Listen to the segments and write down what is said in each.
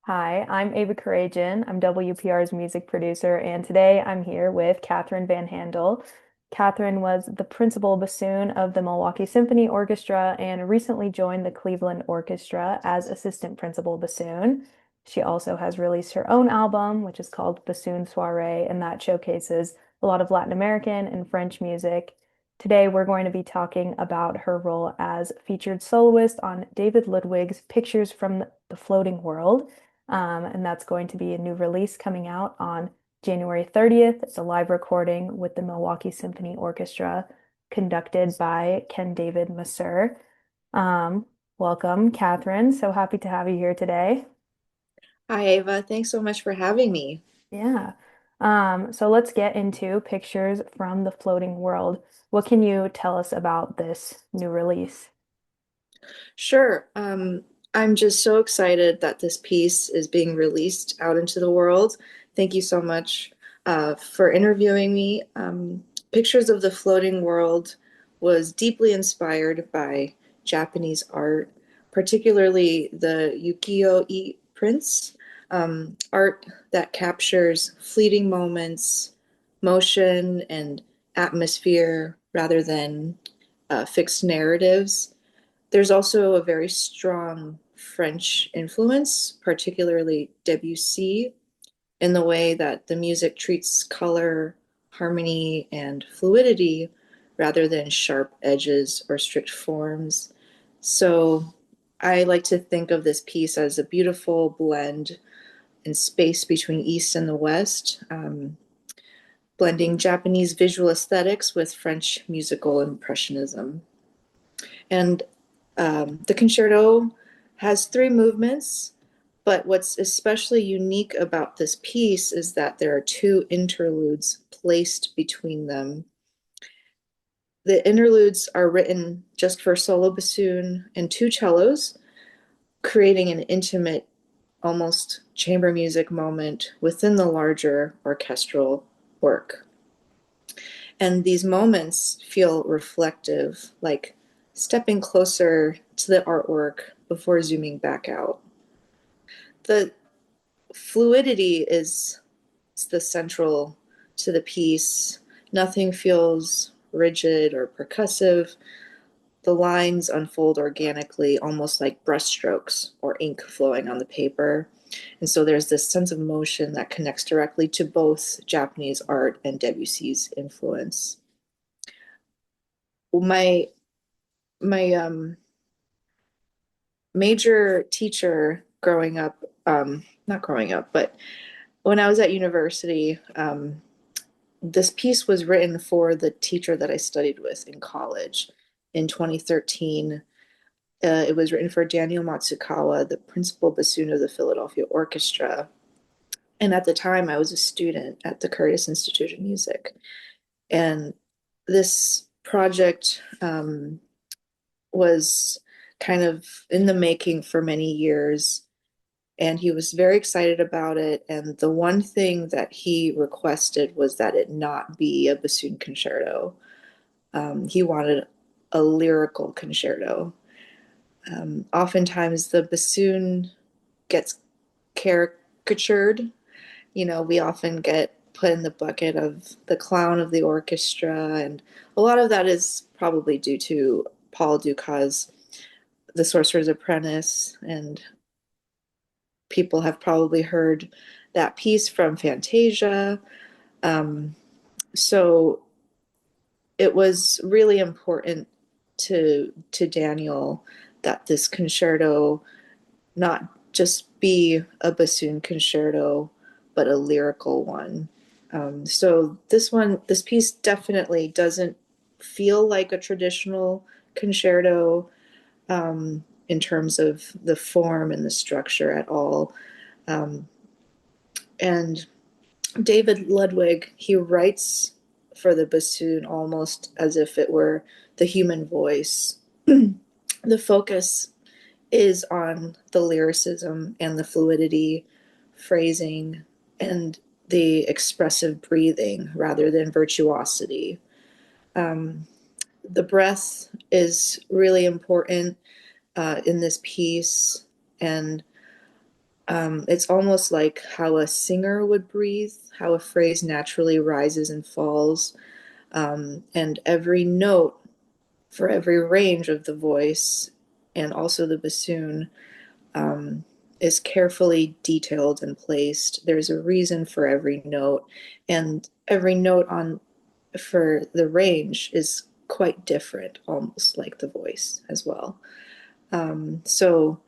Hi, I'm Ava Karajan. I'm WPR's music producer, and today I'm here with Catherine Van Handel. Catherine was the principal bassoon of the Milwaukee Symphony Orchestra and recently joined the Cleveland Orchestra as assistant principal bassoon. She also has released her own album, which is called Bassoon Soiree, and that showcases a lot of Latin American and French music. Today, we're going to be talking about her role as featured soloist on David Ludwig's Pictures from the Floating World. And that's going to be a new release coming out on January 30th. It's a live recording with the Milwaukee Symphony Orchestra, conducted by Ken David Masseur. Um, Welcome, Catherine. So happy to have you here today. Hi, Ava. Thanks so much for having me. Yeah. So let's get into Pictures from the Floating World. What can you tell us about this new release? Sure. I'm just so excited that this piece is being released out into the world. Thank you so much for interviewing me. Pictures of the Floating World was deeply inspired by Japanese art, particularly the ukiyo-e prints, art that captures fleeting moments, motion, and atmosphere rather than fixed narratives. There's also a very strong French influence, particularly Debussy, in the way that the music treats color, harmony, and fluidity rather than sharp edges or strict forms. So I like to think of this piece as a beautiful blend in space between East and the West, blending Japanese visual aesthetics with French musical impressionism. And the concerto has three movements, but what's especially unique about this piece is that there are two interludes placed between them. The interludes are written just for solo bassoon and two cellos, creating an intimate, almost chamber music moment within the larger orchestral work. And these moments feel reflective, like stepping closer to the artwork before zooming back out. The fluidity is the central to the piece. Nothing feels rigid or percussive. The lines unfold organically, almost like brushstrokes or ink flowing on the paper. And so there's this sense of motion that connects directly to both Japanese art and Debussy's influence. My my major teacher growing up, not growing up, but when I was at university, this piece was written for the teacher that I studied with in college in 2013. It was written for Daniel Matsukawa, the principal bassoon of the Philadelphia Orchestra. And at the time, I was a student at the Curtis Institute of Music. And this project was kind of in the making for many years. And he was very excited about it. And the one thing that he requested was that it not be a bassoon concerto. He wanted a lyrical concerto. Oftentimes, the bassoon gets caricatured. We often get put in the bucket of the clown of the orchestra. And a lot of that is probably due to Paul Dukas' The Sorcerer's Apprentice, and people have probably heard that piece from Fantasia. Um, so it was really important to Daniel that this concerto not just be a bassoon concerto, but a lyrical one. So this piece definitely doesn't feel like a traditional concerto in terms of the form and the structure at all. Um, and David Ludwig, he writes for the bassoon almost as if it were the human voice. The focus is on the lyricism and the fluidity, phrasing, and the expressive breathing rather than virtuosity. Um, the breath is really important in this piece, and It's almost like how a singer would breathe, how a phrase naturally rises and falls. And every note for every range of the voice and also the bassoon um, is carefully detailed and placed. There's a reason for every note, and every note on for the range is quite different, almost like the voice as well. So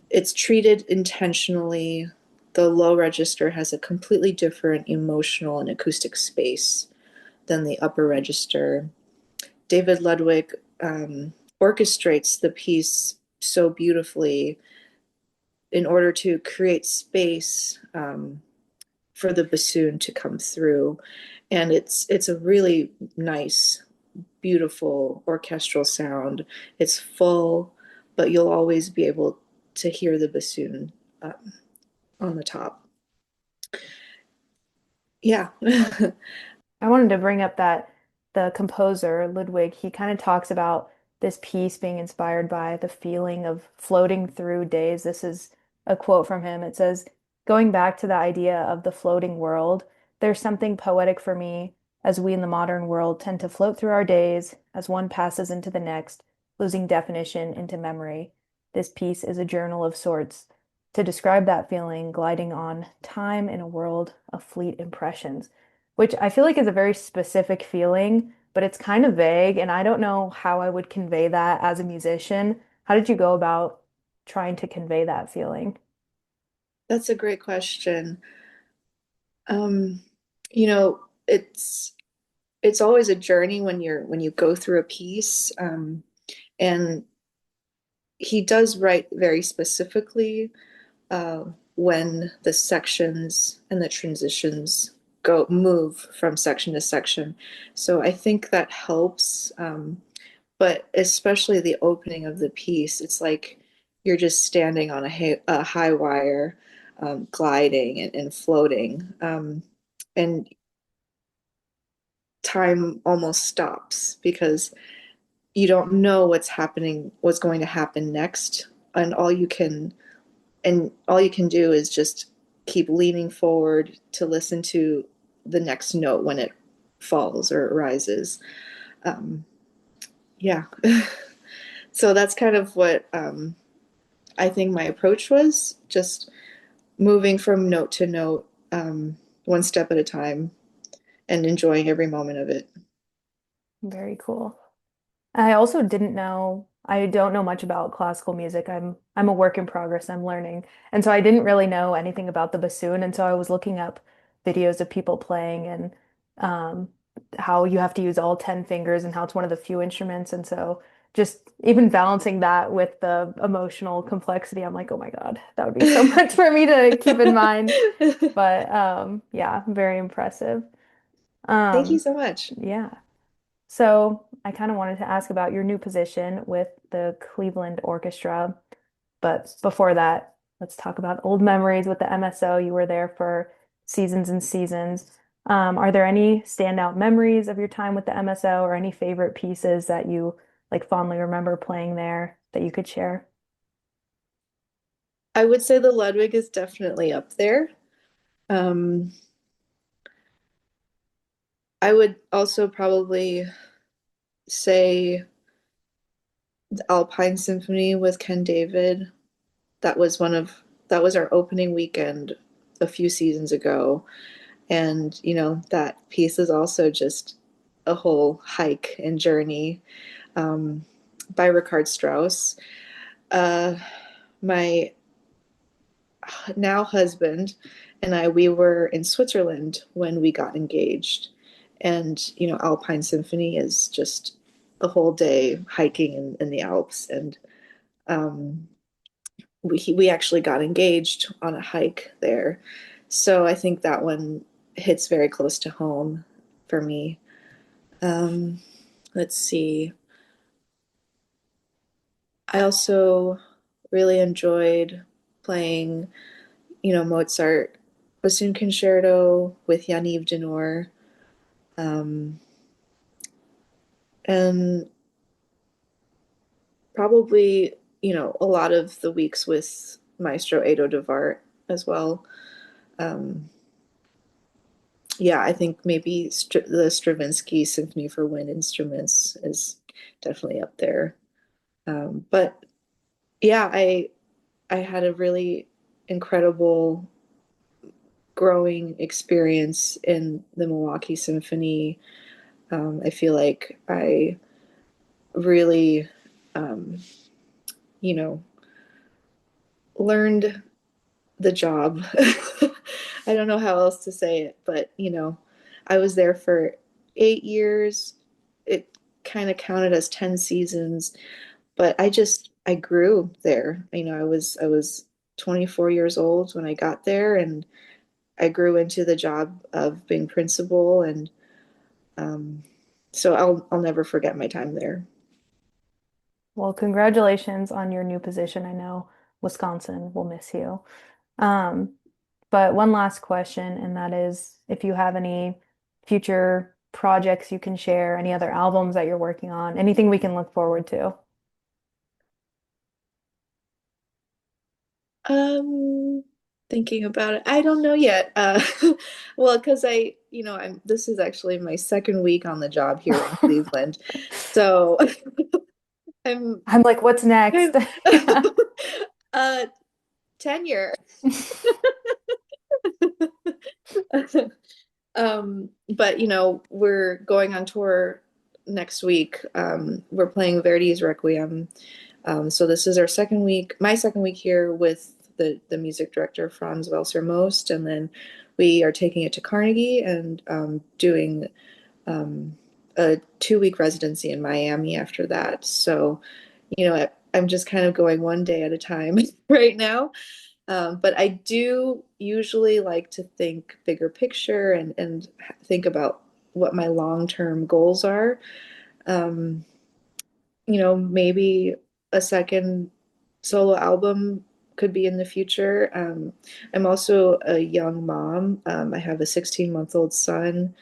it's treated intentionally. The low register has a completely different emotional and acoustic space than the upper register. David Ludwig orchestrates the piece so beautifully in order to create space for the bassoon to come through. And it's a really nice, beautiful orchestral sound. It's full, but you'll always be able to hear the bassoon on the top. Yeah. I wanted to bring up that the composer, Ludwig, he kind of talks about this piece being inspired by the feeling of floating through days. This is a quote from him. It says, going back to the idea of the floating world, there's something poetic for me as we in the modern world tend to float through our days as one passes into the next, losing definition into memory. This piece is a journal of sorts to describe that feeling, gliding on time in a world of fleet impressions, which I feel like is a very specific feeling, but it's kind of vague, and I don't know how I would convey that as a musician. How did you go about trying to convey that feeling? That's a great question. Um, you know, it's always a journey when you go through a piece. And he does write very specifically uh, when the sections and the transitions go move from section to section. So I think that helps. But especially the opening of the piece, it's like you're just standing on a high wire, gliding and floating. And time almost stops because you don't know what's going to happen next. And all you can do is just keep leaning forward to listen to the next note when it falls or rises. Um, yeah. So that's kind of what I think my approach was, just moving from note to note, one step at a time, and enjoying every moment of it. Very cool. I also didn't know, I don't know much about classical music. I'm a work in progress. I'm learning. And so I didn't really know anything about the bassoon. And so I was looking up videos of people playing and um, how you have to use all 10 fingers and how it's one of the few instruments. And so just even balancing that with the emotional complexity, I'm like, oh my God, that would be so much for me to keep in mind. But yeah, very impressive. Thank you Um, so much. yeah. So I kind of wanted to ask about your new position with the Cleveland Orchestra. But before that, let's talk about old memories with the MSO. You were there for seasons and seasons. Are there any standout memories of your time with the MSO or any favorite pieces that you like fondly remember playing there that you could share? I would say the Ludwig is definitely up there. Um, I would also probably say the Alpine Symphony with Ken David. That was that was our opening weekend a few seasons ago. And, that piece is also just a whole hike and journey um, by Richard Strauss. Uh, my now husband and I, we were in Switzerland when we got engaged. And, Alpine Symphony is just a whole day hiking in the Alps. And um, we actually got engaged on a hike there. So I think that one hits very close to home for me. Um, let's see. I also really enjoyed playing, Mozart Bassoon Concerto with Yaniv Denor. Um, and probably, a lot of the weeks with Maestro Edo de Vart. as well. Um, yeah, I think maybe the Stravinsky Symphony for Wind Instruments is definitely up there. But yeah, I had a really incredible growing experience in the Milwaukee Symphony. I feel like I really, um, you know, learned the job. I don't know how else to say it, but I was there for 8 years. It kind of counted as 10 seasons, but I grew there. I was 24 years old when I got there, and I grew into the job of being principal, and um, so I'll never forget my time there. Well, congratulations on your new position. I know Wisconsin will miss you. Um, but one last question, and that is if you have any future projects you can share, any other albums that you're working on, anything we can look forward to. Um, Thinking about it, I don't know yet. Well, because this is actually my second week on the job here in Cleveland, so I'm I'm like, what's next? kind Yeah. uh tenure. But we're going on tour next week. We're playing Verdi's Requiem. So this is our second week, my second week here with the music director Franz Welser Most, and then we are taking it to Carnegie and doing a 2 week residency in Miami after that. So, I'm just kind of going one day at a time right now. But I do usually like to think bigger picture and think about what my long-term goals are. Um, Maybe a second solo album could be in the future. I'm also a young mom. I have a 16-month-old son.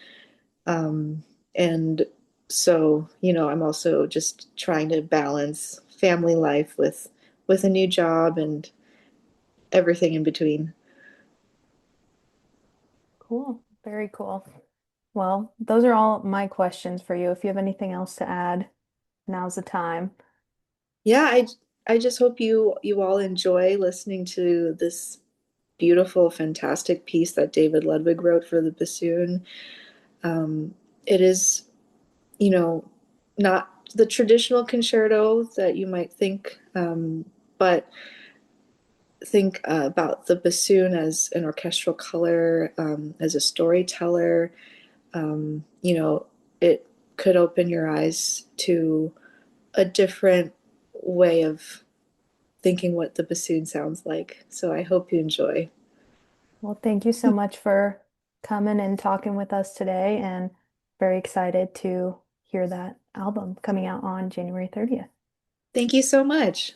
Um, and so, I'm also just trying to balance family life with a new job and everything in between. Cool. Very cool. Well, those are all my questions for you. If you have anything else to add, now's the time. Yeah, I just hope you all enjoy listening to this beautiful, fantastic piece that David Ludwig wrote for the bassoon. It is, you know, not the traditional concerto that you might think, but think about the bassoon as an orchestral color, as a storyteller. It could open your eyes to a different way of thinking what the bassoon sounds like. So I hope you enjoy. Well, thank you so much for coming and talking with us today, and very excited to hear that album coming out on January 30th. Thank you so much.